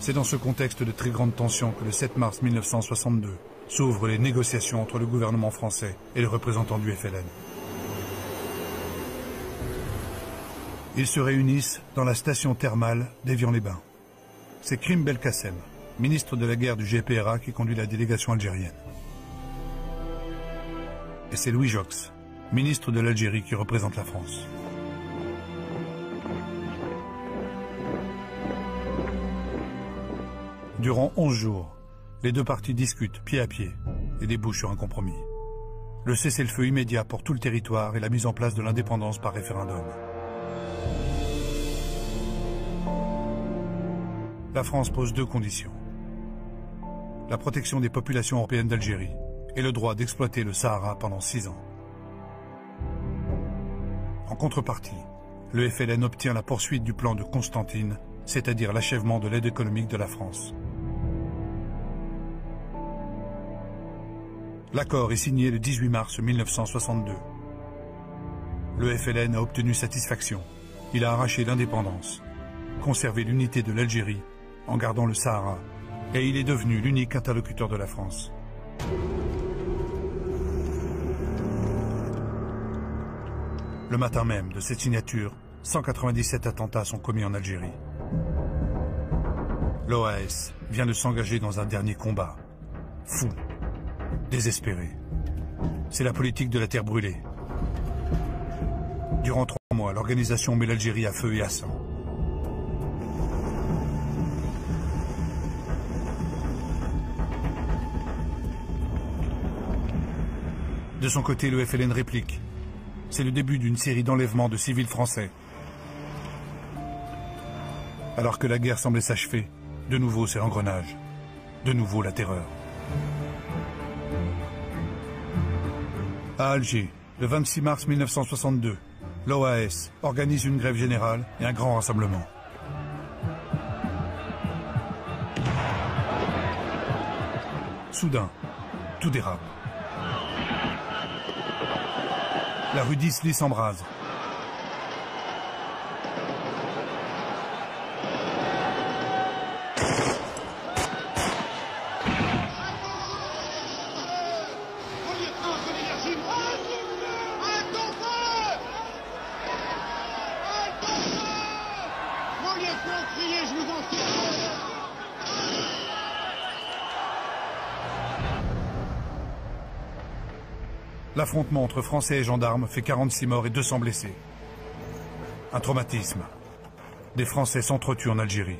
C'est dans ce contexte de très grande tension que le 7 mars 1962 s'ouvrent les négociations entre le gouvernement français et les représentants du FLN. Ils se réunissent dans la station thermale d'Évian-les-Bains. C'est Krim Belkacem, ministre de la guerre du GPRA, qui conduit la délégation algérienne. Et c'est Louis Jox, ministre de l'Algérie, qui représente la France. Durant 11 jours, les deux parties discutent pied à pied et débouchent sur un compromis. Le cessez-le-feu immédiat pour tout le territoire et la mise en place de l'indépendance par référendum. La France pose deux conditions. La protection des populations européennes d'Algérie et le droit d'exploiter le Sahara pendant 6 ans. En contrepartie, le FLN obtient la poursuite du plan de Constantine, c'est-à-dire l'achèvement de l'aide économique de la France. L'accord est signé le 18 mars 1962. Le FLN a obtenu satisfaction. Il a arraché l'indépendance, conservé l'unité de l'Algérie en gardant le Sahara, et il est devenu l'unique interlocuteur de la France. Le matin même de cette signature, 197 attentats sont commis en Algérie. L'OAS vient de s'engager dans un dernier combat. Fou, désespéré. C'est la politique de la terre brûlée. Durant 3 mois, l'organisation met l'Algérie à feu et à sang. De son côté, le FLN réplique. C'est le début d'une série d'enlèvements de civils français. Alors que la guerre semblait s'achever, de nouveau c'est l'engrenage, de nouveau la terreur. À Alger, le 26 mars 1962, l'OAS organise une grève générale et un grand rassemblement. Soudain, tout dérape. La rue d'Isly s'embrase. L'affrontement entre Français et gendarmes fait 46 morts et 200 blessés. Un traumatisme. Des Français s'entretuent en Algérie.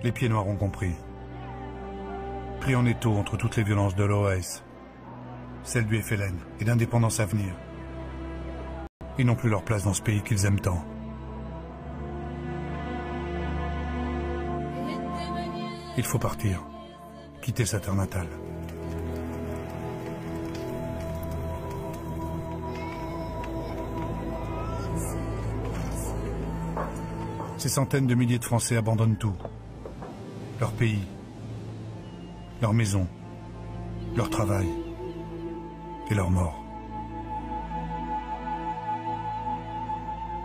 Les pieds noirs ont compris. Pris en étau entre toutes les violences de l'OAS, celle du FLN et l'indépendance à venir, ils n'ont plus leur place dans ce pays qu'ils aiment tant. Il faut partir, quitter sa terre natale. Ces centaines de milliers de Français abandonnent tout. Leur pays, leur maison, leur travail et leur mort.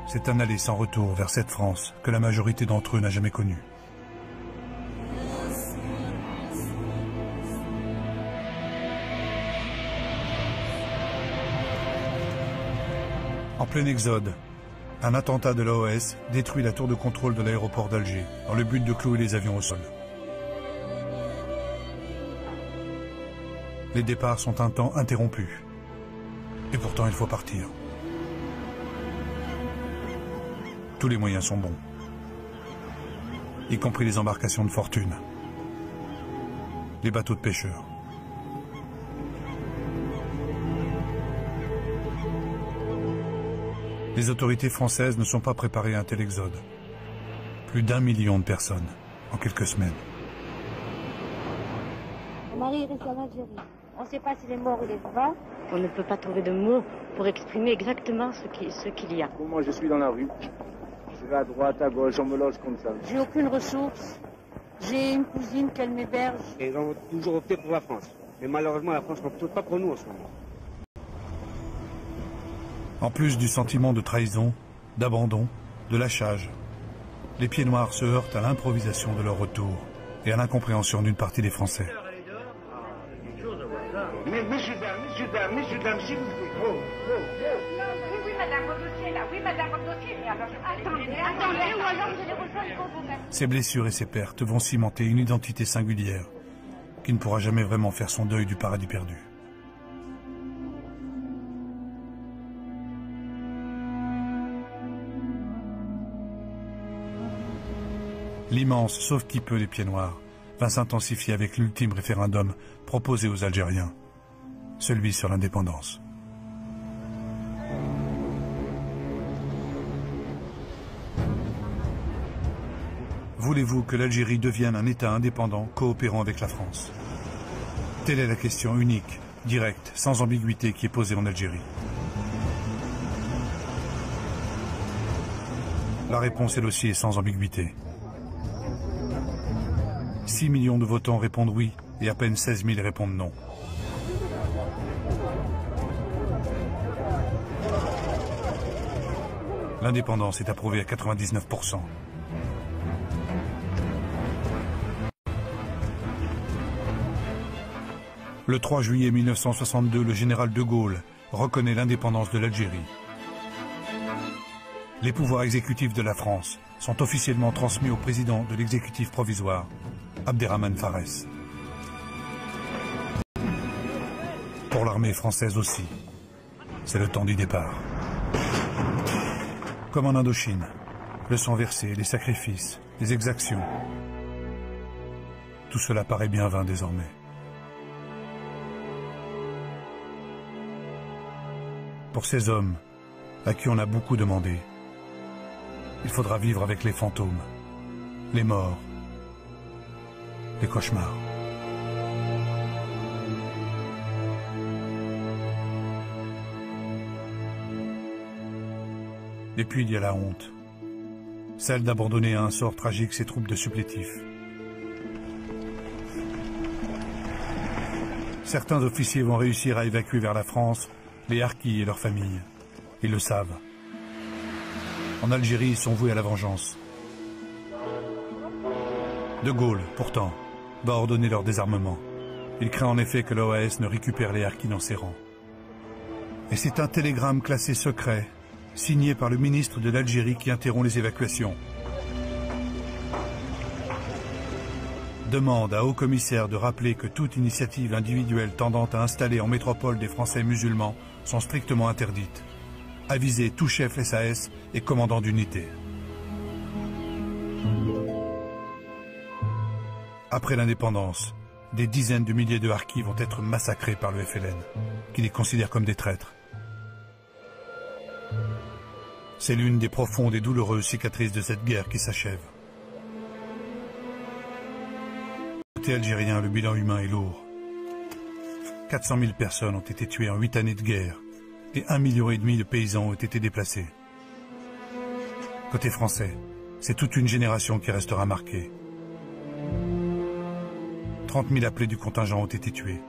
C'est un aller sans retour vers cette France que la majorité d'entre eux n'a jamais connue. En plein exode, un attentat de l'OAS détruit la tour de contrôle de l'aéroport d'Alger dans le but de clouer les avions au sol. Les départs sont un temps interrompus. Et pourtant, il faut partir. Tous les moyens sont bons, y compris les embarcations de fortune, les bateaux de pêcheurs. Les autorités françaises ne sont pas préparées à un tel exode. Plus d'1 million de personnes en quelques semaines. Mon mari est resté en Algérie. On ne sait pas s'il est mort ou il est vivant. On ne peut pas trouver de mots pour exprimer exactement ce qu'il y a. Moi, je suis dans la rue. Je vais à droite, à gauche, on me loge comme ça. J'ai aucune ressource. J'ai une cousine qu'elle m'héberge. Et ils ont toujours opté pour la France. Mais malheureusement, la France n'opte pas pour nous en ce moment. En plus du sentiment de trahison, d'abandon, de lâchage, les pieds noirs se heurtent à l'improvisation de leur retour et à l'incompréhension d'une partie des Français. Messieurs, dames, s'il vous plaît. Oui, madame, votre dossier là. Oui, madame, votre dossier. Mais alors, attendez, ou alors je les rejoins pour vous. Ces blessures et ces pertes vont cimenter une identité singulière qui ne pourra jamais vraiment faire son deuil du paradis perdu. L'immense sauve qui peut des pieds noirs va s'intensifier avec l'ultime référendum proposé aux Algériens, celui sur l'indépendance. Voulez-vous que l'Algérie devienne un État indépendant coopérant avec la France? Telle est la question unique, directe, sans ambiguïté qui est posée en Algérie. La réponse elle aussi est sans ambiguïté. 6 millions de votants répondent oui et à peine 16 000 répondent non. L'indépendance est approuvée à 99%. Le 3 juillet 1962, le général de Gaulle reconnaît l'indépendance de l'Algérie. Les pouvoirs exécutifs de la France sont officiellement transmis au président de l'exécutif provisoire, Abderrahmane Farès. Pour l'armée française aussi, c'est le temps du départ. Comme en Indochine, le sang versé, les sacrifices, les exactions, tout cela paraît bien vain désormais. Pour ces hommes, à qui on a beaucoup demandé, il faudra vivre avec les fantômes, les morts, les cauchemars. Et puis il y a la honte, celle d'abandonner à un sort tragique ces troupes de supplétifs. Certains officiers vont réussir à évacuer vers la France les harkis et leurs familles. Ils le savent. En Algérie, ils sont voués à la vengeance. De Gaulle, pourtant, va ordonner leur désarmement. Il craint en effet que l'OAS ne récupère les harkis dans ses rangs. Et c'est un télégramme classé secret, signé par le ministre de l'Algérie qui interrompt les évacuations. Demande à haut-commissaire de rappeler que toute initiative individuelle tendant à installer en métropole des Français musulmans sont strictement interdites. Aviser tout chef SAS et commandant d'unité. Après l'indépendance, des dizaines de milliers de harkis vont être massacrés par le FLN, qui les considère comme des traîtres. C'est l'une des profondes et douloureuses cicatrices de cette guerre qui s'achève. Côté algérien, le bilan humain est lourd. 400 000 personnes ont été tuées en 8 années de guerre et 1,5 million de paysans ont été déplacés. Côté français, c'est toute une génération qui restera marquée. 30 000 appelés du contingent ont été tués.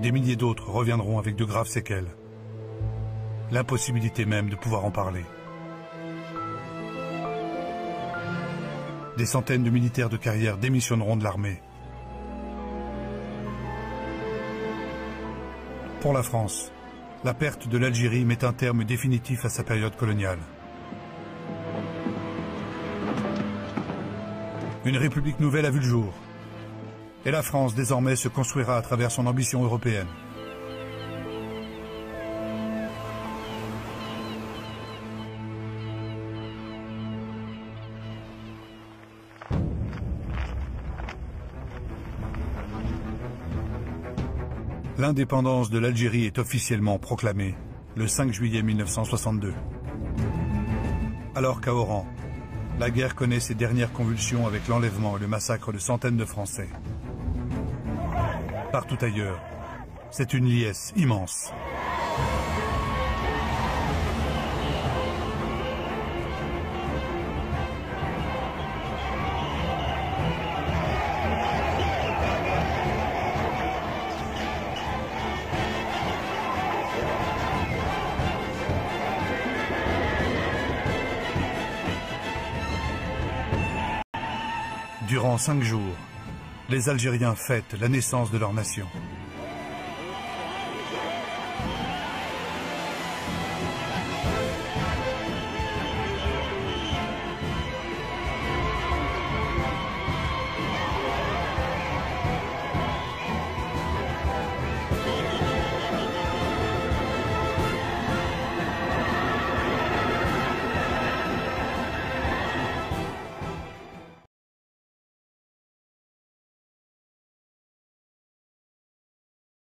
Des milliers d'autres reviendront avec de graves séquelles. L'impossibilité même de pouvoir en parler. Des centaines de militaires de carrière démissionneront de l'armée. Pour la France, la perte de l'Algérie met un terme définitif à sa période coloniale. Une république nouvelle a vu le jour. Et la France, désormais, se construira à travers son ambition européenne. L'indépendance de l'Algérie est officiellement proclamée le 5 juillet 1962. Alors qu'à Oran, la guerre connaît ses dernières convulsions avec l'enlèvement et le massacre de centaines de Français. Partout ailleurs, c'est une liesse immense. Durant 5 jours, les Algériens fêtent la naissance de leur nation.